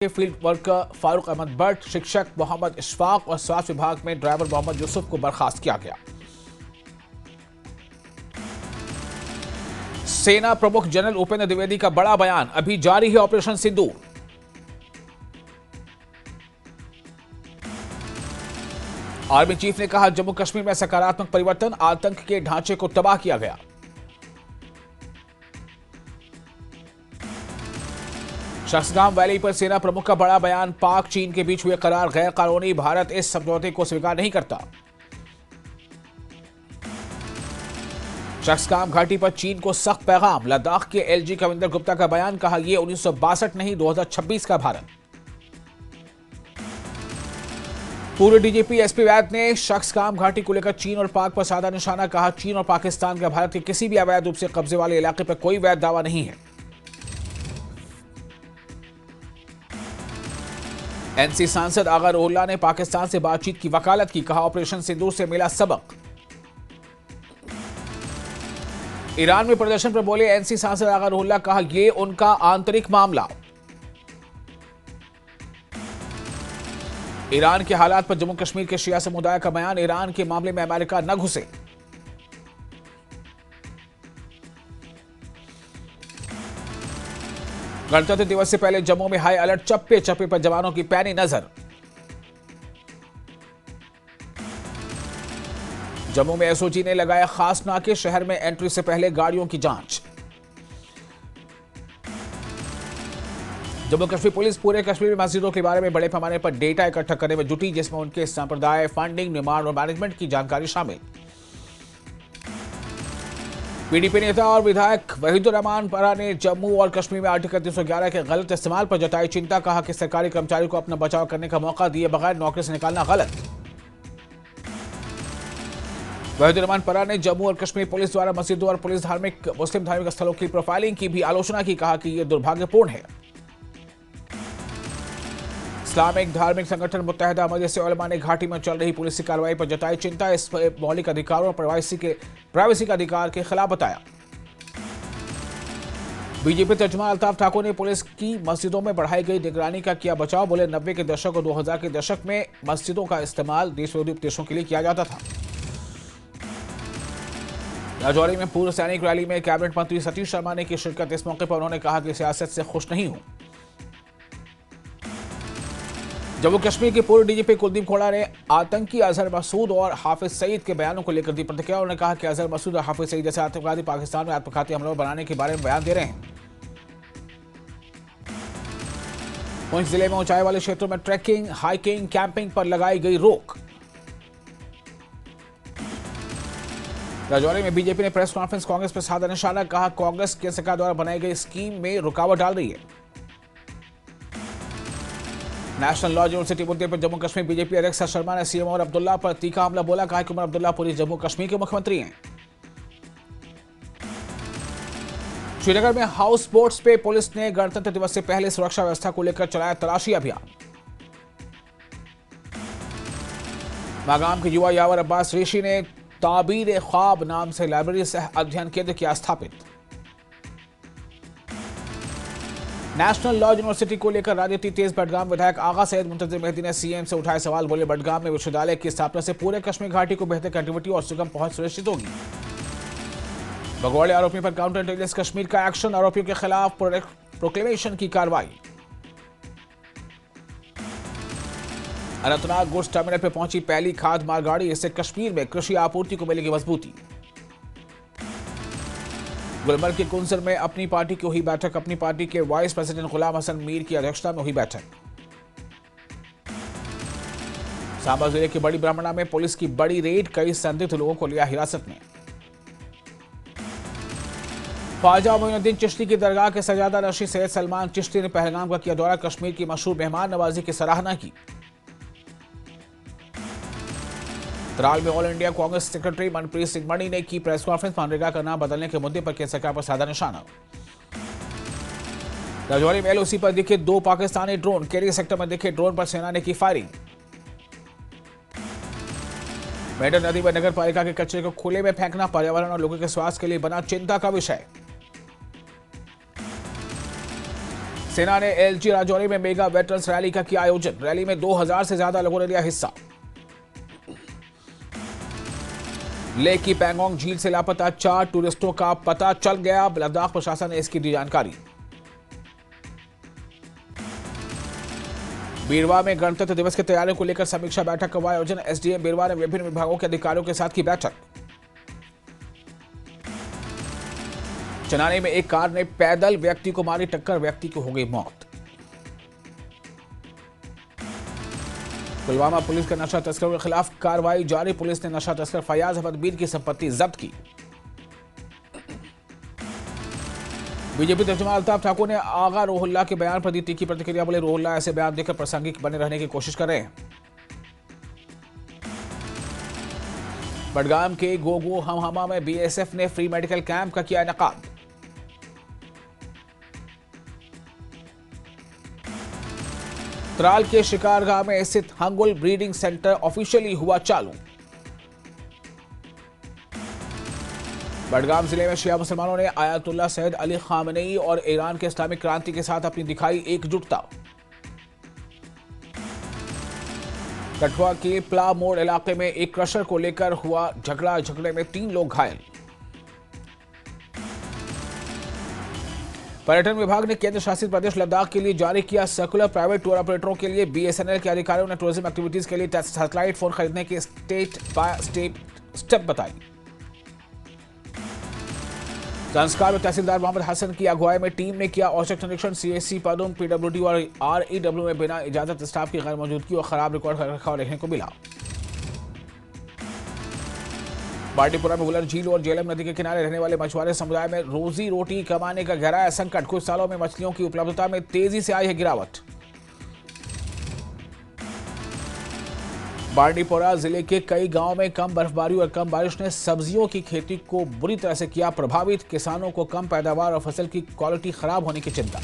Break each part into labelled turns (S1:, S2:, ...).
S1: के field worker Farooq Ahmad Bhatt, शिक्षक मोहम्मद इशफाक और स्वास्थ्य विभाग में ड्राइवर मोहम्मद यूसुफ को बर्खास्त किया गया। सेना प्रमुख जनरल उपेंद्र द्विवेदी का बड़ा बयान, अभी जारी है ऑपरेशन सिंदूर। आर्मी चीफ ने कहा, जम्मू कश्मीर में सकारात्मक परिवर्तन, आतंक के ढांचे को तबाह किया गया। शख्सगाम वैली पर सेना प्रमुख का बड़ा बयान, पाक चीन के बीच हुए करार गैर कानूनी, भारत इस समझौते को स्वीकार नहीं करता। शख्सगाम घाटी पर चीन को सख्त पैगाम, लद्दाख के एलजी कविंदर गुप्ता का बयान, कहा यह 1962 नहीं 2026 का भारत। पूर्व डीजीपी एसपी वैद ने शख्सगाम घाटी को लेकर चीन और पाक पर साधा निशाना, कहा चीन और पाकिस्तान का भारत के किसी भी अवैध रूप से कब्जे वाले इलाके पर कोई वैध दावा नहीं है। एनसी सांसद आगा रोहिल्ला ने पाकिस्तान से बातचीत की वकालत की, कहा ऑपरेशन सिंदूर से मिला सबक। ईरान में प्रदर्शन पर बोले एनसी सांसद आगा रोहिल्ला, कहा यह उनका आंतरिक मामला। ईरान के हालात पर जम्मू कश्मीर के शिया समुदाय का बयान, ईरान के मामले में अमेरिका न घुसे। गणतंत्र दिवस से पहले जम्मू में हाई अलर्ट, चप्पे चप्पे पर जवानों की पैनी नजर। जम्मू में एसओजी ने लगाया खास नाके, शहर में एंट्री से पहले गाड़ियों की जांच। जम्मू कश्मीर पुलिस पूरे कश्मीर में मस्जिदों के बारे में बड़े पैमाने पर डेटा इकट्ठा करने में जुटी, जिसमें उनके संप्रदाय, फंडिंग, निर्माण और मैनेजमेंट की जानकारी शामिल। पीडीपी नेता और विधायक वहीदुर रहमान परा ने जम्मू और कश्मीर में आर्टिकल 311 के गलत इस्तेमाल पर जताई चिंता, कहा कि सरकारी कर्मचारी को अपना बचाव करने का मौका दिए बगैर नौकरी से निकालना गलत। वहीदुर रहमान परा ने जम्मू और कश्मीर पुलिस द्वारा मस्जिदों और मुस्लिम धार्मिक स्थलों की प्रोफाइलिंग की भी आलोचना की, कहा कि यह दुर्भाग्यपूर्ण है। इस्लामिक धार्मिक संगठन मुत्तहिदा मजलिस उलमा ने घाटी में चल रही पुलिस की कार्रवाई पर जताई चिंता, इस मौलिक अधिकारों और प्राइवेसी का अधिकार के खिलाफ बताया। बीजेपी तर्जुमान अल्ताफ ठाकुर ने पुलिस की मस्जिदों में बढ़ाई गई निगरानी का किया बचाव, बोले 90 के दशक और 2000 के दशक में मस्जिदों का इस्तेमाल देश विरोधी उद्देश्यों के लिए किया जाता था। राजौरी में पूर्व सैनिक रैली में कैबिनेट मंत्री सतीश शर्मा ने की शिरकत, इस मौके पर उन्होंने कहा कि सियासत से खुश नहीं हूं। जम्मू कश्मीर के पूर्व डीजीपी कुलदीप खोड़ा ने आतंकी अजहर मसूद और हाफिज सईद के बयानों को लेकर दी प्रतिक्रिया। उन्होंने कहा कि अजहर मसूद और हाफिज सईद जैसे आतंकवादी पाकिस्तान में आत्मघाती हमलों बनाने के बारे में बयान दे रहे हैं। पुंछ जिले में ऊंचाई वाले क्षेत्रों में ट्रैकिंग, हाइकिंग, कैंपिंग पर लगाई गई रोक। राजौरी में बीजेपी ने प्रेस कॉन्फ्रेंस, कांग्रेस पर साधा निशाना, कहा कांग्रेस केंद्र सरकार द्वारा बनाई गई स्कीम में रुकावट डाल रही है। नेशनल लॉ यूनिवर्सिटी मुद्दे पर जम्मू कश्मीर बीजेपी अध्यक्ष शर्मा ने सीएम उमर अब्दुल्ला पर तीखा हमला बोला, कहा कि उमर अब्दुल्ला पूरी जम्मू कश्मीर के मुख्यमंत्री हैं। श्रीनगर में हाउस बोट्स पे पुलिस ने गणतंत्र दिवस से पहले सुरक्षा व्यवस्था को लेकर चलाया तलाशी अभियान। मागाम के युवा यावर अब्बास ऋषि ने ताबीर ख्वाब नाम से लाइब्रेरी सह अध्ययन केंद्र किया स्थापित। नेशनल लॉ यूनिवर्सिटी को लेकर राजनीति तेज, बडगाम विधायक आगा सैयद मुंतजिर मेहदी ने सीएम से उठाए सवाल, बोले बडगाम में विश्वविद्यालय की स्थापना से पूरे कश्मीर घाटी को बेहतर कनेक्टिविटी और सुगम पहुंच सुनिश्चित होगी। भगोड़े आरोपियों पर काउंटर इंटेलिजेंस कश्मीर का एक्शन, आरोपियों के खिलाफ प्रोक्लेमेशन की कार्रवाई। अनंतनाग गुड्स टर्मिनल पर पहुंची पहली खाद मालगाड़ी, इससे कश्मीर में कृषि आपूर्ति को मिलेगी मजबूती। गुलमर्ग के कुंसर में अपनी पार्टी की हुई बैठक, अपनी पार्टी के वाइस प्रेसिडेंट गुलाम हसन मीर की अध्यक्षता में हुई बैठक। सांबा जिले की बड़ी ब्राह्मणा में पुलिस की बड़ी रेड, कई संदिग्ध लोगों को लिया हिरासत में। ख्वाजा मोइनुद्दीन चिश्ती की दरगाह के सजादा नशी सैयद सलमान चिश्ती ने पहलगाम का किया दौरा, कश्मीर की मशहूर मेहमान नवाजी की सराहना की। तराल में All India Congress secretary Manpreet Singh Mani ने की प्रेस कॉन्फ्रेंस, मनरेगा का नाम बदलने के मुद्दे पर केंद्र सरकार पर साधा निशाना। राजौरी में एलओसी पर दिखे 2 पाकिस्तानी ड्रोन, केरी सेक्टर में दिखे ड्रोन पर सेना ने की फायरिंग। मेंढर नदी में नगर पालिका के कचरे को खुले में फेंकना पर्यावरण और लोगों के स्वास्थ्य के लिए बना चिंता का विषय। सेना ने एलजी राजौरी में मेगा वेटरन्स रैली का किया आयोजन। रैली में 2000 से ज्यादा लोगों ने लिया हिस्सा। लेह की पैंगोंग झील से लापता 4 टूरिस्टों का पता चल गया। लद्दाख प्रशासन ने इसकी दी जानकारी। बीरवा में गणतंत्र दिवस की तैयारियों को लेकर समीक्षा बैठक का आयोजन। एसडीएम बीरवा ने विभिन्न विभागों के अधिकारियों के साथ की बैठक। चनानी में एक कार ने पैदल व्यक्ति को मारी टक्कर, व्यक्ति की हो गई मौत। पुलवामा पुलिस का नशा तस्करों के खिलाफ कार्रवाई जारी। पुलिस ने नशा तस्कर फयाज अहमद मीर की संपत्ति जब्त की। बीजेपी तर्जुमान अल्ताफ ठाकुर ने आगा रोहुल्ला के बयान पर दी तीखी प्रतिक्रिया। बोले, रोहुल्ला ऐसे बयान देकर प्रासंगिक बने रहने की कोशिश कर रहे हैं। बडगाम के गोगो हमहमा में बीएसएफ ने फ्री मेडिकल कैंप का किया इनेकाद। त्राल के शिकारगाह में स्थित हंगुल ब्रीडिंग सेंटर ऑफिशियली हुआ चालू। बडगाम जिले में शिया मुसलमानों ने आयतुल्लाह सैयद अली खामनेई और ईरान के इस्लामिक क्रांति के साथ अपनी दिखाई एकजुटता। कठुआ के प्ला मोड़ इलाके में एक क्रशर को लेकर हुआ झगड़े में 3 लोग घायल। पर्यटन विभाग ने केंद्र शासित प्रदेश लद्दाख के लिए जारी किया सर्कुलर। प्राइवेट टूर ऑपरेटरों के लिए बीएसएनएल के अधिकारियों ने टूरिज्म एक्टिविटीज के लिए सैटेलाइट फोन खरीदने की स्टेट बाय स्टेप बताई। संस्कार में तहसीलदार मोहम्मद हसन की अगुवाई में टीम ने किया औचक निरीक्षण। सीएससी पदों, पीडब्ल्यूडी और आरईडब्ल्यू में बिना इजाजत स्टाफ की गैर मौजूदगी और खराब रिकॉर्ड रखा देखने को मिला। बाटीपुरा में गुलर झील और जेलम नदी के किनारे रहने वाले मछुआरे समुदाय में रोजी रोटी कमाने का गहराया संकट। कुछ सालों में मछलियों की उपलब्धता में तेजी से आई है गिरावट। बाटीपुरा जिले के कई गांवों में कम बर्फबारी और कम बारिश ने सब्जियों की खेती को बुरी तरह से किया प्रभावित। किसानों को कम पैदावार और फसल की क्वालिटी खराब होने की चिंता।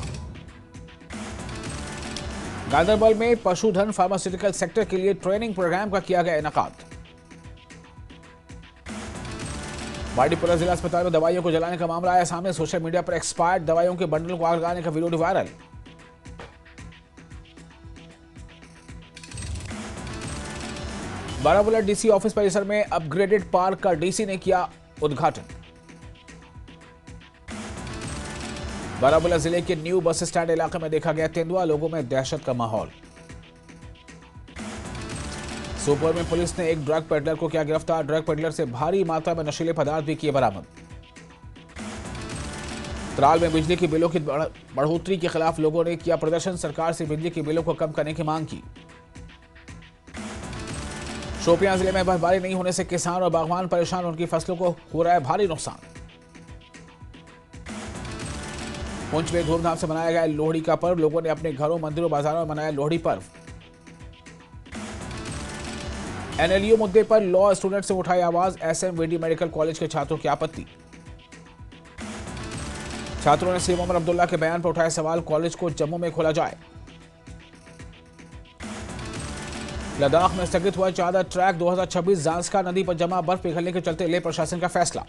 S1: गांधरबल में पशुधन फार्मास्यूटिकल सेक्टर के लिए ट्रेनिंग प्रोग्राम का किया गया इनेकाद। बाटीपुरा जिला अस्पताल में दवाइयों को जलाने का मामला आया सामने। सोशल मीडिया पर एक्सपायर्ड दवाइयों के बंडल को आग लगाने का video viral. Baramulla DC office परिसर में अपग्रेडेड पार्क का डीसी ने किया उद्घाटन। बारामूला जिले के न्यू बस स्टैंड इलाके में देखा गया तेंदुआ, लोगों में दहशत का माहौल। सोपोर में पुलिस ने एक ड्रग पेडलर को किया गिरफ्तार। ड्रग पेडलर से भारी मात्रा में नशीले पदार्थ भी किए बरामद। त्राल में बिजली के बिलों की बढ़ोतरी के खिलाफ लोगों ने किया प्रदर्शन। सरकार से बिजली के बिलों को कम करने की मांग की। शोपियां जिले में बर्फबारी नहीं होने से किसान और बागवान परेशान, उनकी फसलों को हो रहा है भारी नुकसान। पुंछ में धूमधाम से मनाया गया लोहड़ी का पर्व। लोगों ने अपने घरों, मंदिरों, बाजारों में मनाया लोहड़ी पर्व। एनएलयू मुद्दे पर लॉ स्टूडेंट से उठाई आवाज। एसएमवीडी मेडिकल कॉलेज के छात्रों की आपत्ति। छात्रों ने सीएम उमर अब्दुल्ला के बयान पर उठाया सवाल। कॉलेज को जम्मू में खोला जाए। लद्दाख में स्थगित हुआ चादर ट्रैक 2026। ज़ांस्का नदी पर जमा बर्फ पिघलने के चलते लेह प्रशासन का फैसला।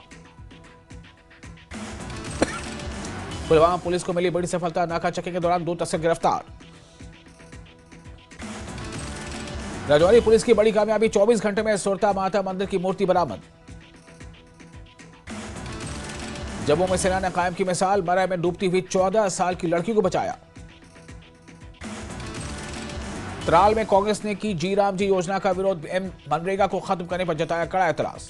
S1: पुलवामा पुलिस को मिली बड़ी सफलता। नाकाचक्की के दौरान 2 तस्कर गिरफ्तार। राजौरी पुलिस की बड़ी कामयाबी। 24 घंटे में सुरता माता मंदिर की मूर्ति बरामद। जम्मू में सेना ने कायम की मिसाल। मरई में डूबती हुई 14 साल की लड़की को बचाया। त्राल में कांग्रेस ने की जी राम जी योजना का विरोध। मनरेगा को खत्म करने पर जताया कड़ा ऐतराज।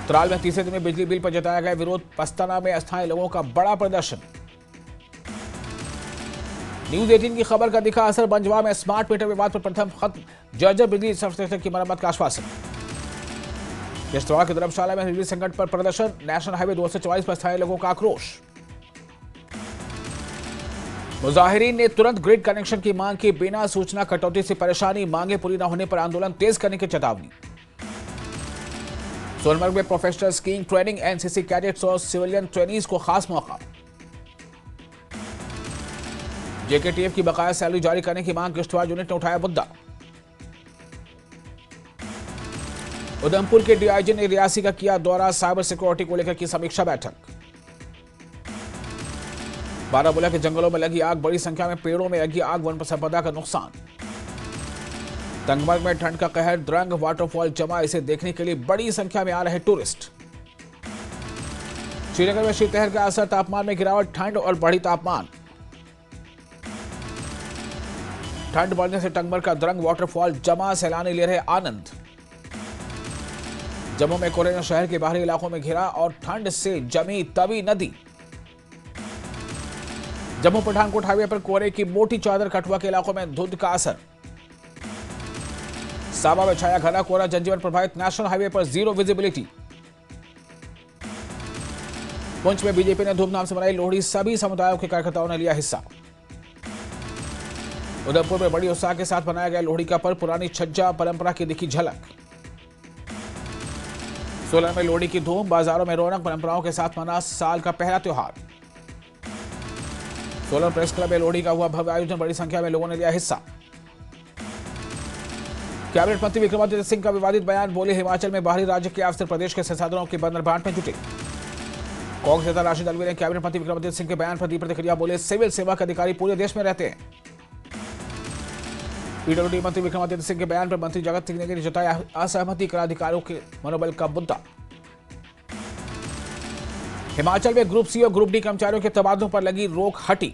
S1: त्राल में तीसरे दिन में बिजली बिल पर जताया गया विरोध। पस्ताना में अस्थायी लोगों का बड़ा प्रदर्शन। न्यूज 18 की खबर का दिखा असर। बंजवा में स्मार्ट मीटर विवाद पर प्रथम खत्म। जर्जर बिजली इंफ्रास्ट्रक्चर की मरम्मत का आश्वासन। किश्तवाड़ के धर्मशाला में बिजली संकट पर प्रदर्शन। नेशनल हाईवे 244 पर स्थायी लोगों का आक्रोश। मुजाहिरीन ने तुरंत ग्रिड कनेक्शन की मांग की। बिना सूचना कटौती से परेशानी। मांगे पूरी न होने पर आंदोलन तेज करने की चेतावनी। सोनमर्ग में professional skiing training. NCC cadets और सिविलियन ट्रेनीज को खास मौका। जेकेटीएफ की बकाया सैलरी जारी करने की मांग। किश्तवाड़ यूनिट ने उठाया मुद्दा। उधमपुर के डीआईजी ने रियासी का किया दौरा। साइबर सिक्योरिटी को लेकर की समीक्षा बैठक। बारामूला के जंगलों में लगी आग, बड़ी संख्या में पेड़ों में लगी आग, वन संपदा का नुकसान। तंगमर्ग में ठंड का कहर, द्रंग वाटरफॉल जमा, इसे देखने के लिए बड़ी संख्या में आ रहे टूरिस्ट। श्रीनगर में शीतलहर का असर, तापमान में गिरावट, ठंड और बढ़ी तापमान। ठंड बढ़ने से टंगमर्ग का द्रंग वाटरफॉल जमा, सैलानी ले रहे आनंद। जम्मू में कोरेना शहर के बाहरी इलाकों में घिरा और ठंड से जमी तवी नदी। जम्मू पठानकोट हाईवे पर कोहरे की मोटी चादर, कठुआ के इलाकों में धुंध का असर। साबा में छाया घना कोहरा, जनजीवन प्रभावित, नेशनल हाईवे पर जीरो विजिबिलिटी। पुंछ में बीजेपी ने धूमधाम से मनाई लोहड़ी, सभी समुदायों के कार्यकर्ताओं ने लिया हिस्सा। उधमपुर में बड़ी उत्साह के साथ मनाया गया लोहड़ी का पर्व, पुरानी छज्जा परंपरा की दिखी झलक। सोलन में लोहड़ी की धूम, बाजारों में रौनक, परंपराओं के साथ मना साल का पहला त्योहार। सोलन प्रेस क्लब में लोहड़ी का हुआ भव्य आयोजन, बड़ी संख्या में लोगों ने लिया हिस्सा। कैबिनेट मंत्री विक्रमादित्य सिंह का विवादित बयान, बोले हिमाचल में बाहरी राज्य के अफसर प्रदेश के संसाधनों की बंदरबांट में जुटे। कांग्रेस नेता राशिद अलवी ने कैबिनेट मंत्री विक्रमादित्य सिंह के बयान पर दी प्रतिक्रिया, बोले सिविल सेवा के अधिकारी पूरे देश में रहते हैं। पीडब्ल्यूडी मंत्री विक्रमादित्य सिंह के बयान पर मंत्री जगत सिंह ने जताया असहमति, करा अधिकारियों के मनोबल का मुद्दा। हिमाचल में ग्रुप सी और ग्रुप डी कर्मचारियों के तबादलों पर लगी रोक हटी।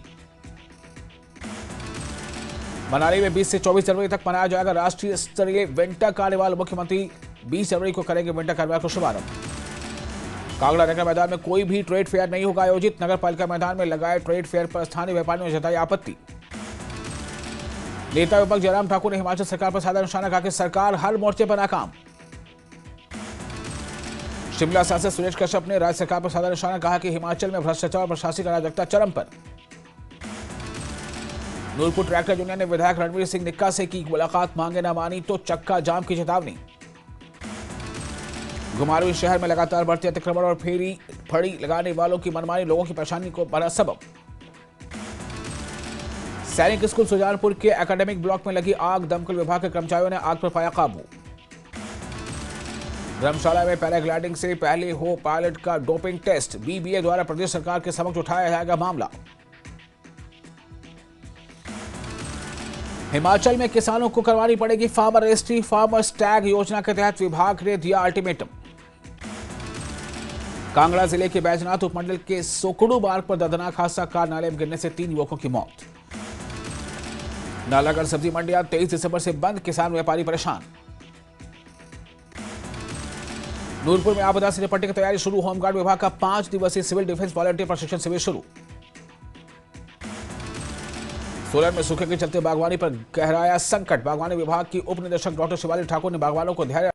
S1: मनाली में 20 से 24 जनवरी तक मनाया जाएगा राष्ट्रीय स्तरीय विंटर कार्निवाल, मुख्यमंत्री 20 जनवरी को करेंगे विंटर कार्निवाल का शुभारंभ। कांगड़ा नगर मैदान में कोई भी ट्रेड फेयर नहीं होगा आयोजित, नगर पालिका मैदान में लगाए ट्रेड फेयर पर स्थानीय व्यापारियों ने जताई आपत्ति। नेता विपक्ष जयराम ठाकुर ने हिमाचल सरकार पर साधा निशाना, कहा कि सरकार हर मोर्चे पर नाकाम। शिमला सांसद सुरेश कश्यप ने राज्य सरकार पर साधा निशाना, कहा कि हिमाचल में भ्रष्टाचार और प्रशासनिक अराजकता चरम पर। नूरपुर ट्रैक्टर यूनियन ने विधायक रणवीर सिंह निक्का से की मुलाकात, मांगे न मानी तो चक्का जाम की चेतावनी। घुमारवीं शहर में लगातार बढ़ते अतिक्रमण और फेरी फड़ी लगाने वालों की मनमानी लोगों की परेशानी को बना सबब। सैनिक स्कूल सुजानपुर के एकेडमिक ब्लॉक में लगी आग, दमकल विभाग के कर्मचारियों ने आग पर पाया काबू। धर्मशाला में पैराग्लाइडिंग से पहले हो पायलट का डोपिंग टेस्ट, बीबीए द्वारा प्रदेश सरकार के समक्ष उठाया जाएगा मामला। हिमाचल में किसानों को करवानी पड़ेगी फार्मर रजिस्ट्री, फार्मर्स टैग योजना के तहत विभाग ने दिया अल्टीमेटम। कांगड़ा जिले के बैजनाथ उपमंडल के सोकड़ू मार्ग पर दर्दनाक हादसा, कार नाले में गिरने से 3 युवकों की मौत। नालागढ़ सब्जी मंडियां 23 दिसंबर से बंद, किसान व्यापारी परेशान। नूरपुर में आपदा से निपटने की तैयारी शुरू, होमगार्ड विभाग का 5 दिवसीय सिविल डिफेंस वॉलंटियर प्रशिक्षण शिविर शुरू। सोलन में सूखे के चलते बागवानी पर गहराया संकट, बागवानी विभाग की उप निदेशक डॉक्टर शिवाली ठाकुर ने बागवानों को धैर्य